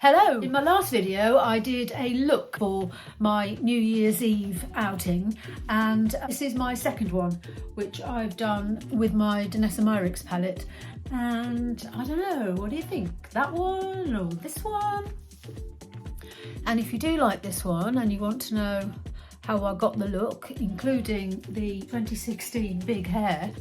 Hello! In my last video I did a look for my New Year's Eve outing, and this is my second one, which I've done with my Danessa Myricks palette. And I don't know, what do you think? That one or this one? And if you do like this one and you want to know how I got the look, including the 2016 big hair,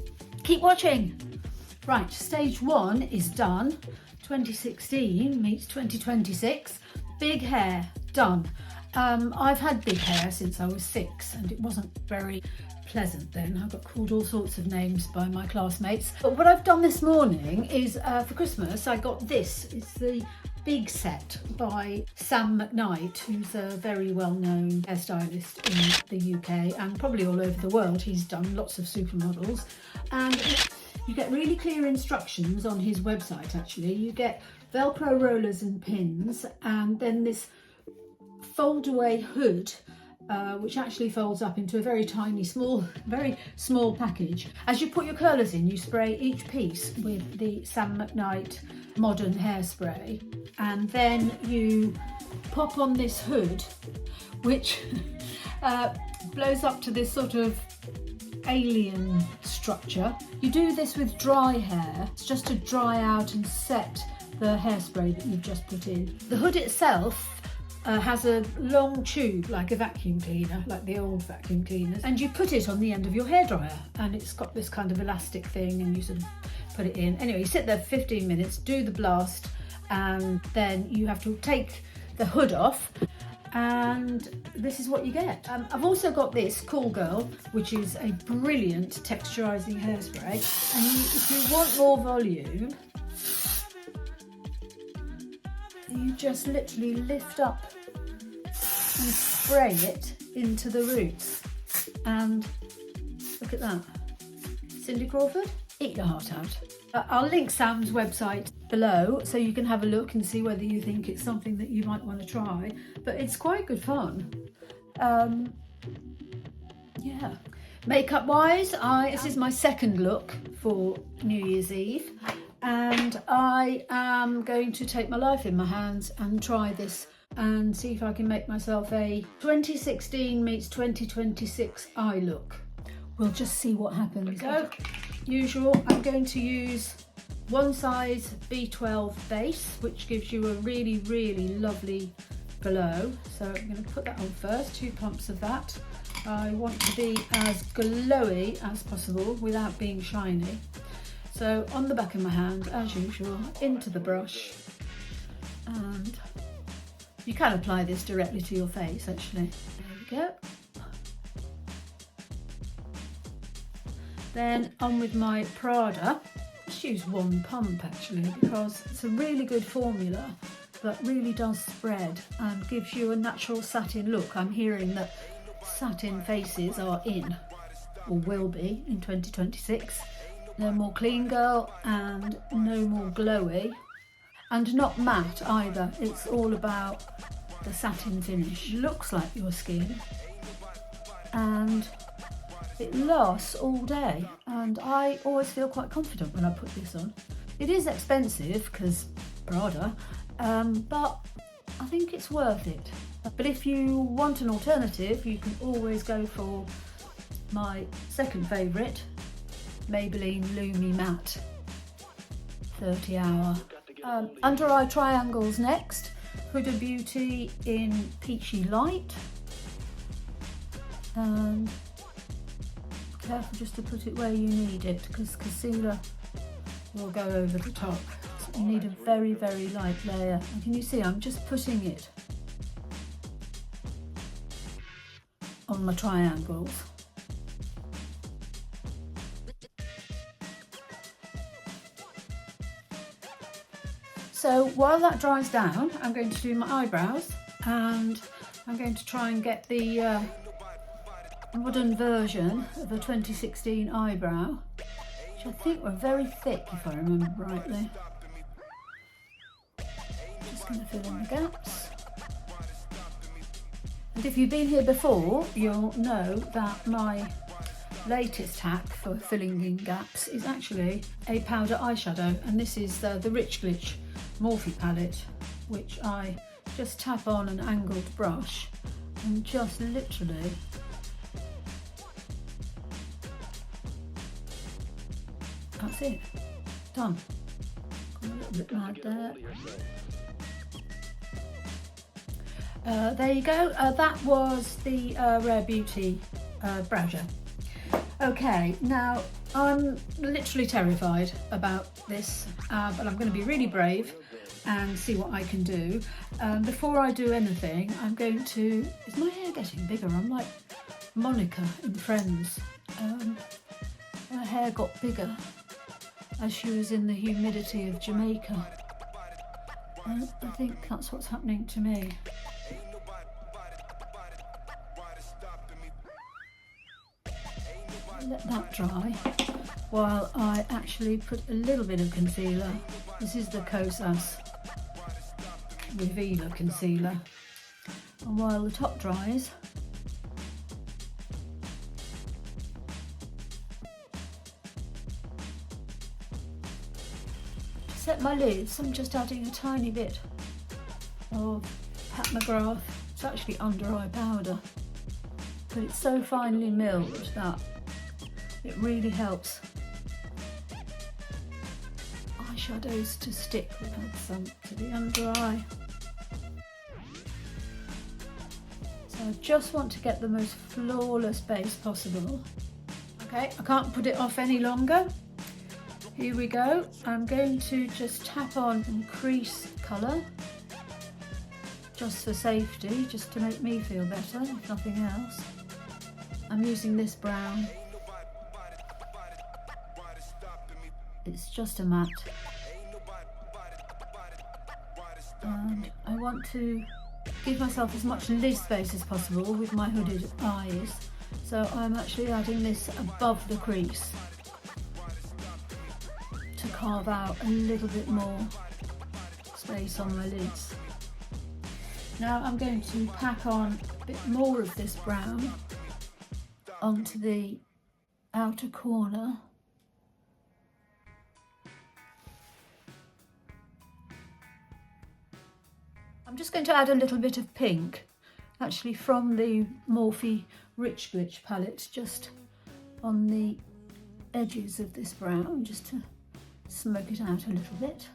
keep watching. Right, stage one is done. 2016 meets 2026. Big hair, done. I've had big hair since I was 6 and it wasn't very pleasant then. I got called all sorts of names by my classmates. But what I've done this morning is for Christmas I got this. It's the Big Set by Sam McKnight, who's a very well-known hairstylist in the UK and probably all over the world. He's done lots of supermodels, and you get really clear instructions on his website. Actually, you get Velcro rollers and pins, and then this fold away hood which actually folds up into a very tiny, very small package. As you put your curlers in, you spray each piece with the Sam McKnight modern hairspray, and then you pop on this hood, which blows up to this sort of alien structure. You do this with dry hair. It's just to dry out and set the hairspray that you've just put in. The hood itself has a long tube like a vacuum cleaner, like the old vacuum cleaners, and you put it on the end of your hairdryer, and it's got this kind of elastic thing, and you sort of put it in. Anyway, you sit there for 15 minutes, do the blast, and then you have to take the hood off, and this is what you get. I've also got this Cool Girl, which is a brilliant texturizing hairspray, and if you want more volume, you just literally lift up and spray it into the roots. And look at that. Cindy Crawford, eat your heart out. I'll link Sam's website below so you can have a look and see whether you think it's something that you might want to try. But it's quite good fun. Yeah. Makeup wise, this is my second look for New Year's Eve. And I am going to take my life in my hands and try this and see if I can make myself a 2016 meets 2026 eye look. We'll just see what happens. So, usual, I'm going to use one size B12 base, which gives you a really, really lovely glow. So I'm going to put that on first, 2 pumps of that. I want to be as glowy as possible without being shiny. So on the back of my hand, as usual, into the brush, and you can apply this directly to your face actually. There we go. Then on with my Prada. Just use 1 pump actually, because it's a really good formula that really does spread and gives you a natural satin look. I'm hearing that satin faces are in, or will be, in 2026. No more clean girl and no more glowy, and not matte either. It's all about the satin finish. It looks like your skin and it lasts all day, and I always feel quite confident when I put this on. It is expensive because Prada, but I think it's worth it. But if you want an alternative, you can always go for my second favourite, Maybelline Lumi Matte 30 Hour. Under eye triangles next. Huda Beauty in Peachy Light. And careful just to put it where you need it, because concealer will go over the top. So you need a very, very light layer. And can you see I'm just putting it on my triangles. So while that dries down, I'm going to do my eyebrows, and I'm going to try and get the modern version of a 2016 eyebrow, which I think were very thick if I remember rightly. Just going to fill in the gaps. And if you've been here before, you'll know that my latest hack for filling in gaps is actually a powder eyeshadow, and this is the Rich Glitch Morphe palette, which I just tap on an angled brush and just literally that's it, done. Got a little bit right there. There you go, that was the Rare Beauty brow gel. Okay, now I'm literally terrified about this, but I'm going to be really brave and see what I can do. Before I do anything, I'm going to... Is my hair getting bigger? I'm like Monica in Friends. Her hair got bigger as she was in the humidity of Jamaica. I think that's what's happening to me. Let that dry while I actually put a little bit of concealer. This is the Kosas Revealer concealer. And while the top dries, to set my lids, I'm just adding a tiny bit of Pat McGrath. It's actually under eye powder, but it's so finely milled that it really helps eyeshadows to stick. We've had some to the under eye. So I just want to get the most flawless base possible. Okay, I can't put it off any longer. Here we go. I'm going to just tap on some crease colour, just for safety, just to make me feel better, if nothing else. I'm using this brown. It's just a matte, and I want to give myself as much lid space as possible with my hooded eyes, so I'm actually adding this above the crease to carve out a little bit more space on my lids. Now I'm going to pack on a bit more of this brown onto the outer corner. I'm just going to add a little bit of pink, actually from the Morphe Rich Glitch palette, just on the edges of this brown, just to smoke it out a little bit.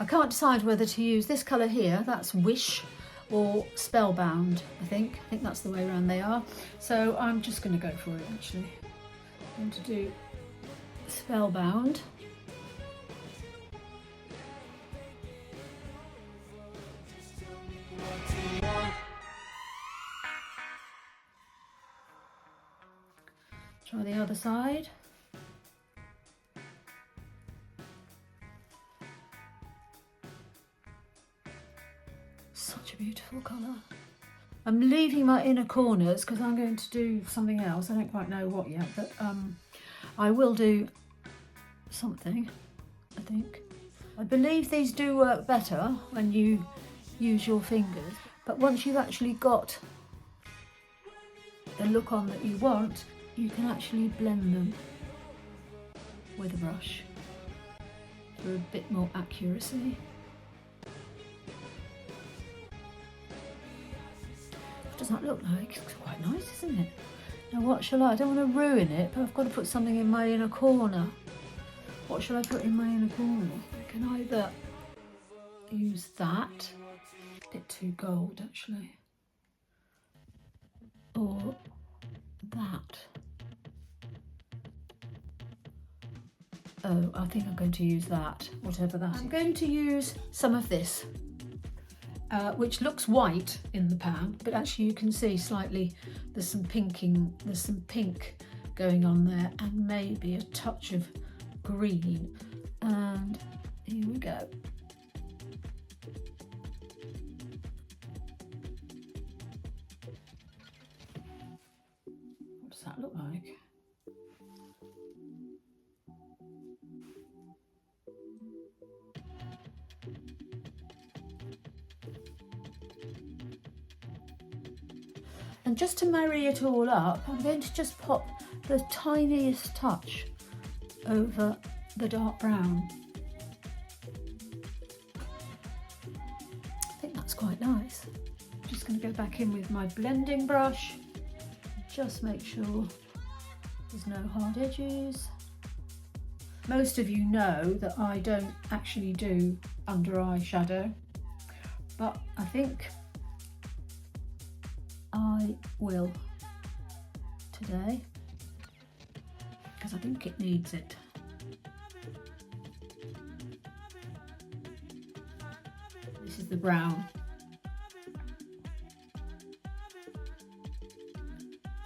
I can't decide whether to use this colour here, that's Wish, or Spellbound, I think that's the way around they are. So I'm just going to go for it actually. I'm going to do Spellbound. Try the other side. Such a beautiful colour. I'm leaving my inner corners because I'm going to do something else. I don't quite know what yet, but I will do something, I think. I believe these do work better when you use your fingers, but once you've actually got the look on that you want, you can actually blend them with a brush for a bit more accuracy. What does that look like? It's quite nice, isn't it? Now what shall I don't want to ruin it, but I've got to put something in my inner corner. What shall I put in my inner corner? I can either use that, a bit too gold actually, or that. Oh, I think I'm going to use that, whatever that is. I'm going to use some of this, which looks white in the pan, but actually you can see slightly there's some pink going on there, and maybe a touch of green. And here we go. What does that look like? And just to marry it all up, I'm going to just pop the tiniest touch over the dark brown. that's quite nice. I'm just going to go back in with my blending brush, just make sure there's no hard edges. Most of you know that I don't actually do under eye shadow, but I think I will today because I think it needs it. This is the brown.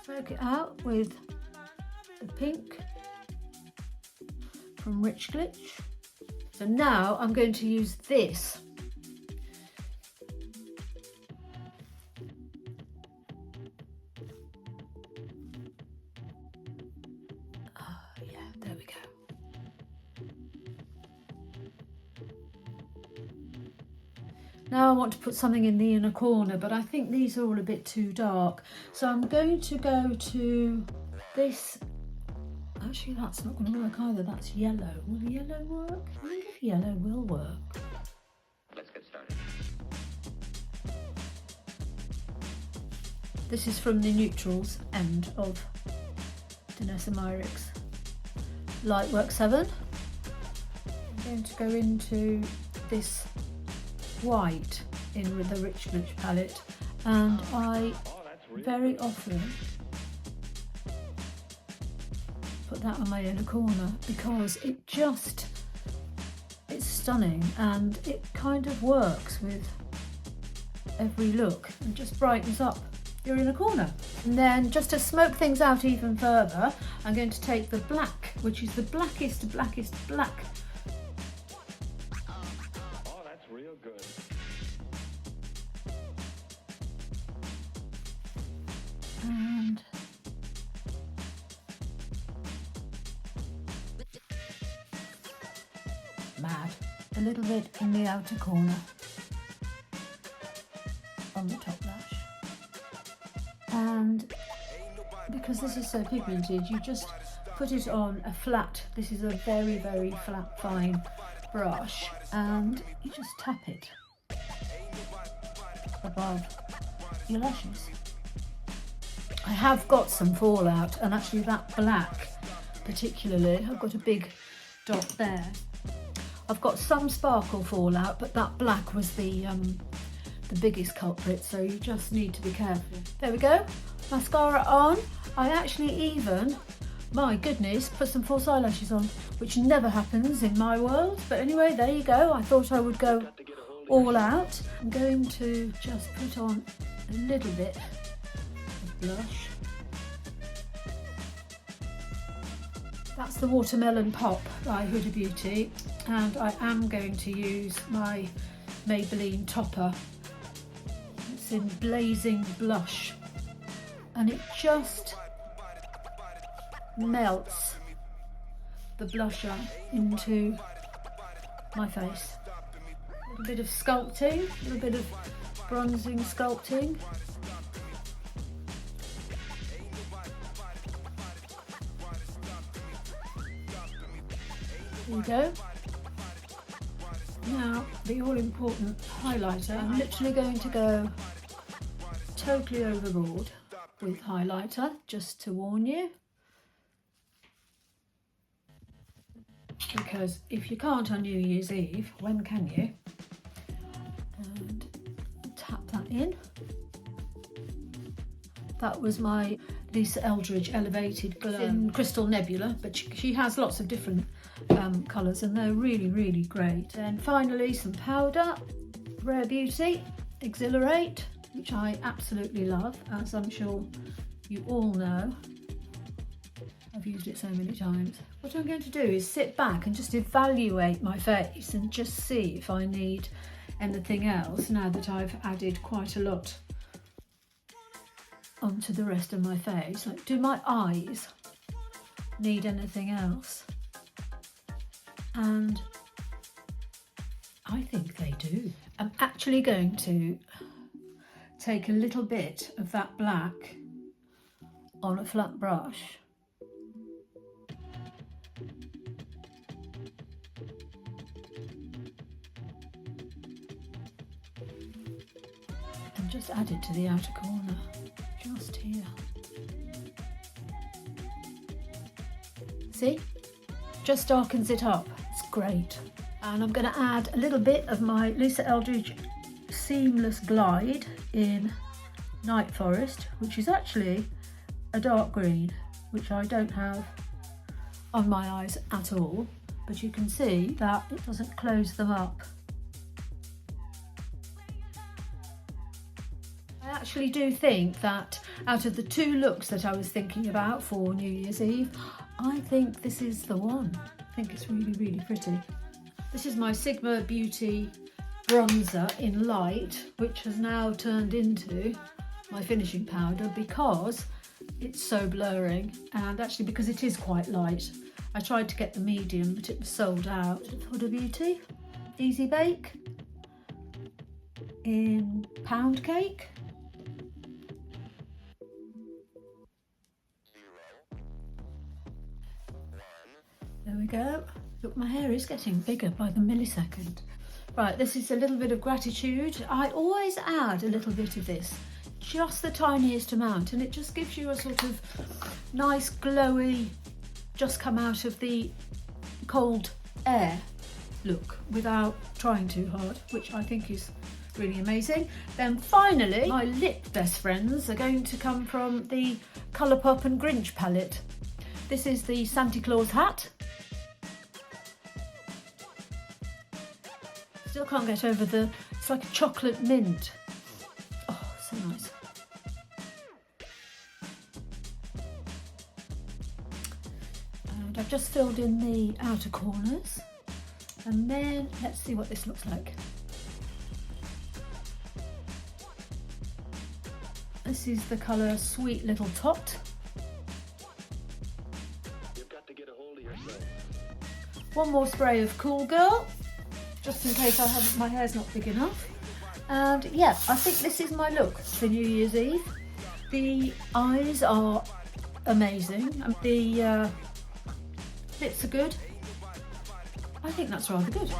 Soak it out with the pink from Rich Glitch. So now I'm going to use this. Oh yeah, there we go. Now I want to put something in the inner corner, but I think these are all a bit too dark. So I'm going to go to this. Actually, that's not going to work either. That's yellow. Will yellow work? I wonder if yellow will work. Let's get started. This is from the neutrals end of Danessa Myricks Lightwork 7. I'm going to go into this white in with the Rich Glitch palette, and I very often put that on my inner corner because it's stunning and it kind of works with every look and just brightens up your inner corner. And then just to smoke things out even further, I'm going to take the black, which is the blackest black. Oh, that's real good. And mad. A little bit in the outer corner on the top lash. And because this is so pigmented, you just put it on a flat, this is a very, very flat, fine brush, and you just tap it above your lashes. I have got some fallout, and actually that black particularly, I've got a big dot there. I've got some sparkle fallout, but that black was the biggest culprit, so you just need to be careful. There we go, mascara on. I actually even, my goodness, put some false eyelashes on, which never happens in my world. But anyway, there you go. I thought I would go all out. I'm going to just put on a little bit of blush. That's the Watermelon Pop by Huda Beauty, and I am going to use my Maybelline topper. It's in Blazing Blush, and it just melts the blusher into my face. A little bit of sculpting, a little bit of bronzing sculpting. There you go. Now, the all-important highlighter. I'm literally going to go totally overboard with highlighter, just to warn you. Because if you can't on New Year's Eve, when can you? And tap that in. That was my Lisa Eldridge Elevated Glow in Crystal Nebula, but she has lots of different colours, and they're really, really great. And finally, some powder, Rare Beauty Exhilarate, which I absolutely love, as I'm sure you all know. I've used it so many times. What I'm going to do is sit back and just evaluate my face and just see if I need anything else now that I've added quite a lot onto the rest of my face. Like, do my eyes need anything else? And I think they do. I'm actually going to take a little bit of that black on a flat brush I'll just add it to the outer corner, just here. See? Just darkens it up. It's great. And I'm going to add a little bit of my Lisa Eldridge Seamless Glide in Night Forest, which is actually a dark green, which I don't have on my eyes at all, but you can see that it doesn't close them up. I actually do think that out of the two looks that I was thinking about for New Year's Eve, I think this is the one. I think it's really, really pretty. This is my Sigma Beauty bronzer in light, which has now turned into my finishing powder because it's so blurring, and actually because it is quite light. I tried to get the medium, but it was sold out. Huda Beauty Easy Bake in Pound Cake. There we go. Look, my hair is getting bigger by the millisecond. Right, this is a little bit of Gratitude. I always add a little bit of this, just the tiniest amount, and it just gives you a sort of nice glowy, just come out of the cold air look without trying too hard, which I think is really amazing. Then finally, my lip best friends are going to come from the Colourpop and Grinch palette. This is the Santa Claus hat. Still can't get over it's like a chocolate mint. Oh, so nice. And I've just filled in the outer corners. And then let's see what this looks like. This is the colour Sweet Little Tot. You've got to get a hold of yourself. One more spray of Cool Girl, just in case my hair's not big enough. And yeah, I think this is my look for New Year's Eve. The eyes are amazing, and the lips are good. I think that's rather good.